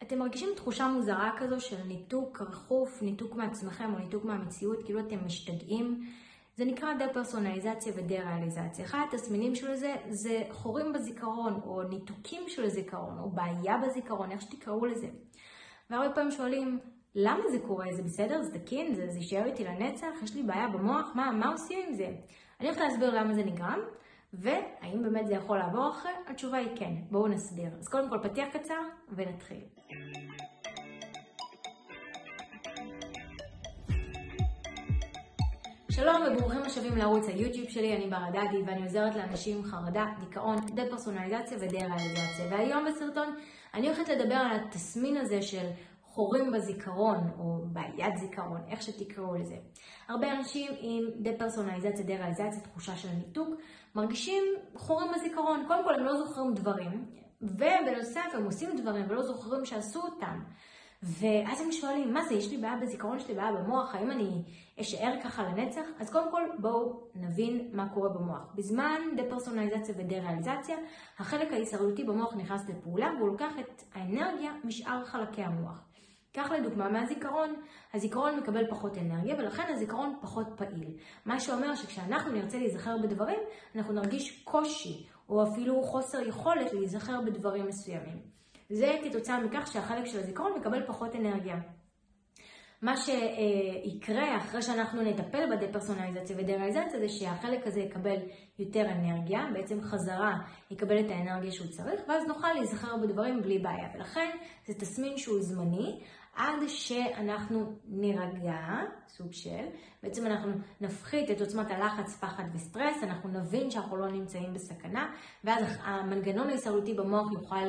אתם מרגישים תחושה מוזרה כזו של ניתוק רחוף, ניתוק מעצמכם או ניתוק מהמציאות, כאילו אתם משתגעים. זה נקרא דה-פרסונליזציה ודה-ריאליזציה. אחד התסמינים של זה חורים בזיכרון, או ניתוקים של הזיכרון, או בעיה בזיכרון, איך שתקראו לזה. והרבה פעמים שואלים, למה זה קורה? זה בסדר? זה תקין? זה יישאר איתי לנצח? יש לי בעיה במוח? מה עושים עם זה? אני הולכת להסביר למה זה נגרם, והאם באמת זה יכול לעבור אחרי? התשובה היא כן. בואו נסביר. אז קודם כל פתיח קצר ונתחיל. שלום וברוכים השבים לערוץ היוטיוב שלי, אני בר הדדי ואני עוזרת לאנשים עם חרדה, דיכאון, דה-פרסונליזציה ודה-ריאליזציה. והיום בסרטון אני הולכת לדבר על התסמין הזה של חורים בזיכרון או בעיית זיכרון, איך שתקראו לזה. הרבה אנשים עם דה-פרסונליזציה, דה-ריאליזציה, תחושה של ניתוק, מרגישים חורים בזיכרון. קודם כל הם לא זוכרים דברים, ובנוסף הם עושים דברים ולא זוכרים שעשו אותם. ואז הם שואלים, מה זה? יש לי בעיה בזיכרון, יש לי בעיה במוח, האם אני אשאר ככה לנצח? אז קודם כל בואו נבין מה קורה במוח. בזמן דה-פרסונליזציה ודה-ריאליזציה, החלק ההישרדותי במוח נכנס לפעולה, והוא לוקח את האנרגיה משאר חלקי המוח. כך לדוגמה, מהזיכרון, הזיכרון מקבל פחות אנרגיה, ולכן הזיכרון פחות פעיל. מה שאומר שכשאנחנו נרצה להיזכר בדברים, אנחנו נרגיש קושי, או אפילו חוסר יכולת להיזכר בדברים מסוימים. זה כתוצאה מכך שהחלק של הזיכרון מקבל פחות אנרגיה. מה שיקרה אחרי שאנחנו נטפל בדה-פרסונליזציה ודה-ריאליזציה זה שהחלק הזה יקבל יותר אנרגיה, בעצם חזרה יקבל את האנרגיה שהוא צריך, ואז נוכל להיזכר בדברים בלי בעיה. ולכן זה תסמין שהוא זמני, עד שאנחנו נירגע, סוג של, בעצם אנחנו נפחית את עוצמת הלחץ, פחד וסטרס, אנחנו נבין שאנחנו לא נמצאים בסכנה, ואז המנגנון ההישרדותי במוח יוכל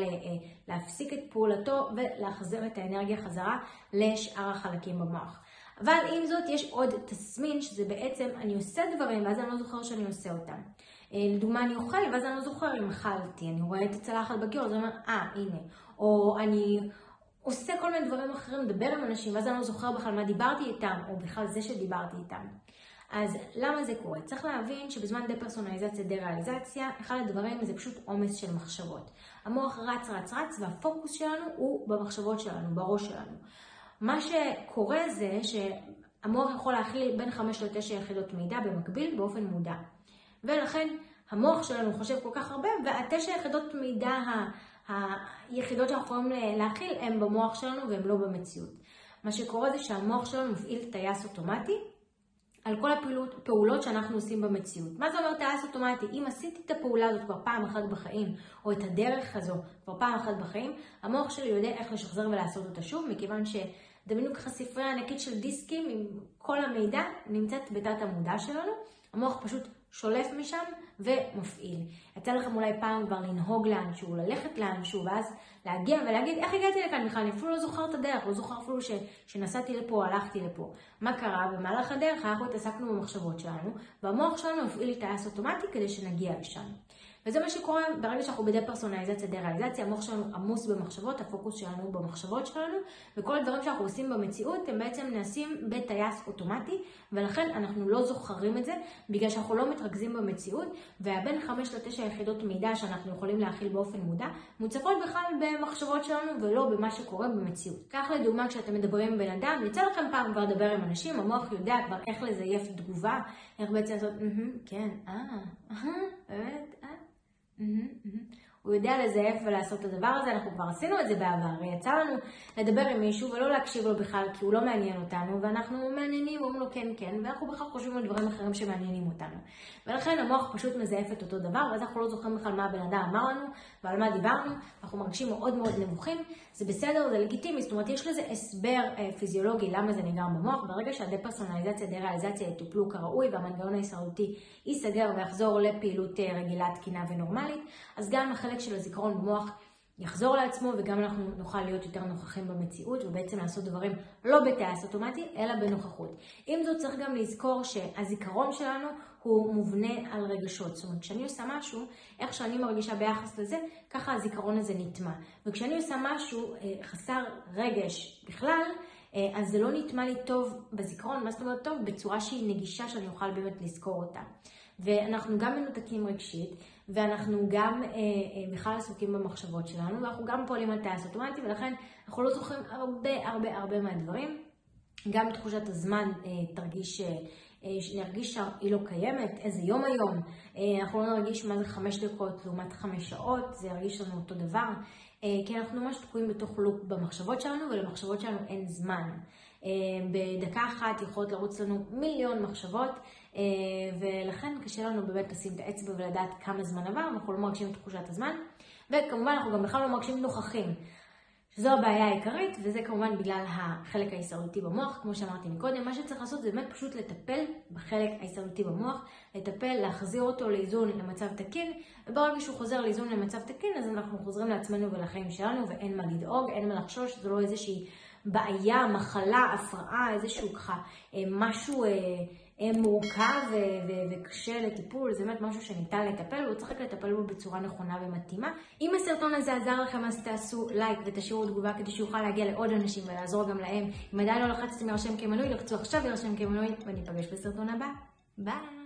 להפסיק את פעולתו ולהחזיר את האנרגיה חזרה לשאר החלקים במוח. אבל עם זאת יש עוד תסמין שזה בעצם אני עושה דברים ואז אני לא זוכר שאני עושה אותם. לדוגמה אני אוכל ואז אני לא זוכר אם אכלתי, אני רואה את הצלחת בקיר, אז אני אומר, הנה, או אני עושה כל מיני דברים אחרים, מדבר עם אנשים, ואז אני לא זוכר בכלל מה דיברתי איתם, או בכלל זה שדיברתי איתם. אז למה זה קורה? צריך להבין שבזמן דה-פרסונליזציה, דה-ריאליזציה, אחד הדברים זה פשוט עומס של מחשבות. המוח רץ, והפוקוס שלנו הוא במחשבות שלנו, בראש שלנו. מה שקורה זה שהמוח יכול להכיל בין 5 ל-9 יחידות מידע במקביל באופן מודע. ולכן המוח שלנו חושב כל כך הרבה, וה9 יחידות מידע היחידות שאנחנו יכולים להכיל הם במוח שלנו והם לא במציאות. מה שקורה זה שהמוח שלנו מפעיל טייס אוטומטי על כל הפעולות שאנחנו עושים במציאות. מה זה אומר טייס אוטומטי? אם עשיתי את הפעולה הזאת כבר פעם אחת בחיים, או את הדרך הזו כבר פעם אחת בחיים, המוח שלי יודע איך לשחזר ולעשות אותה שוב, מכיוון שדמיינו ככה ספרייה ענקית של דיסקים עם כל המידע נמצאת בתת המודע שלנו, המוח פשוט שולף משם ומפעיל. יצא לכם אולי פעם כבר לנהוג לאנשהו, ללכת לאנשהו, ואז להגיע ולהגיד, איך הגעתי לכאן בכלל? אני אפילו לא זוכר את הדרך, לא זוכר אפילו שנסעתי לפה, הלכתי לפה. מה קרה? במהלך הדרך אנחנו התעסקנו במחשבות שלנו, והמוח שלנו הפעיל טייס אוטומטי כדי שנגיע לשם. וזה מה שקורה ברגע שאנחנו בדה-פרסונליזציה, דה-ריאליזציה, המוח שלנו עמוס במחשבות, הפוקוס שלנו במחשבות שלנו, וכל הדברים שאנחנו עושים במציאות הם בעצם נעשים בטייס אוטומטי, ולכן אנחנו לא זוכרים את זה, בגלל שאנחנו לא מתרכזים במציאות, והבין 5 ל-9 יחידות מידע שאנחנו יכולים להכיל באופן מודע, מוצפות בכלל במחשבות שלנו ולא במה שקורה במציאות. כך לדוגמה, כשאתם מדברים עם בן אדם, יצא לכם פעם כבר לדבר עם אנשים, המוח יודע כבר איך לזייף תגובה, איך בעצם לעשות, כן, באמת, הוא יודע לזייף ולעשות את הדבר הזה, אנחנו כבר עשינו את זה בעבר, יצא לנו לדבר עם מישהו ולא להקשיב לו בכלל כי הוא לא מעניין אותנו, ואנחנו מעניינים, אומרים לו כן, ואנחנו בכלל חושבים על דברים אחרים שמעניינים אותנו. ולכן המוח פשוט מזייף את אותו דבר, ואז אנחנו לא זוכרים בכלל מה הבן אדם אמר לנו ועל מה דיברנו, אנחנו מרגישים מאוד מאוד נמוכים, זה בסדר, זה לגיטימי, זאת אומרת יש לזה הסבר פיזיולוגי למה זה נגרם במוח, ברגע שהדה-פרסונליזציה, דה-ריאליזציה יטופלו כראוי והמנגנון ההישרדותי ייסגר ויחזור לפעילות רגילה, תקינה ונורמלית, אז גם החלק של הזיכרון במוח יחזור לעצמו וגם אנחנו נוכל להיות יותר נוכחים במציאות ובעצם לעשות דברים לא בטייס אוטומטי אלא בנוכחות. עם זאת צריך גם לזכור שהזיכרון שלנו הוא מובנה על רגשות. זאת אומרת, כשאני עושה משהו, איך שאני מרגישה ביחס לזה, ככה הזיכרון הזה נטמע. וכשאני עושה משהו חסר רגש בכלל, אז זה לא נטמע לי טוב בזיכרון, מה זאת אומרת טוב? בצורה שהיא נגישה שאני אוכל באמת לזכור אותה. ואנחנו גם מנותקים רגשית, ואנחנו גם בכלל עסוקים במחשבות שלנו, ואנחנו גם פועלים על טייס אוטומטי, ולכן אנחנו לא זוכרים הרבה מהדברים. גם תחושת הזמן נרגיש שהיא לא קיימת, איזה יום היום, אנחנו לא נרגיש מה זה 5 דקות לעומת 5 שעות, זה ירגיש לנו אותו דבר, כי אנחנו ממש תקועים בתוך לופ במחשבות שלנו, ולמחשבות שלנו אין זמן. בדקה אחת יכולות לרוץ לנו מיליון מחשבות, ולכן קשה לנו באמת לשים את האצבע ולדעת כמה זמן עבר, אנחנו לא מרגישים את תחושת הזמן, וכמובן אנחנו גם בכלל לא מרגישים נוכחים. שזו הבעיה העיקרית, וזה כמובן בגלל החלק ההישרדותי במוח, כמו שאמרתי מקודם. מה שצריך לעשות זה באמת פשוט לטפל בחלק ההישרדותי במוח, להחזיר אותו לאיזון למצב תקין, וברגע שהוא חוזר לאיזון למצב תקין, אז אנחנו חוזרים לעצמנו ולחיים שלנו, ואין מה לדאוג, אין מה לחשוש, זה לא איזושהי בעיה, מחלה, הפרעה, איזשהו משהו מורכב וקשה לטיפול, זה באמת משהו שניתן לטפל, והוא צריך לטפל בו בצורה נכונה ומתאימה. אם הסרטון הזה עזר לכם, אז תעשו לייק ותשאירו תגובה כדי שיוכל להגיע לעוד אנשים ולעזור גם להם. אם עדיין לא לחצתם להירשם כמנוי, לחצו עכשיו להירשם כמנוי, וניפגש בסרטון הבא. ביי!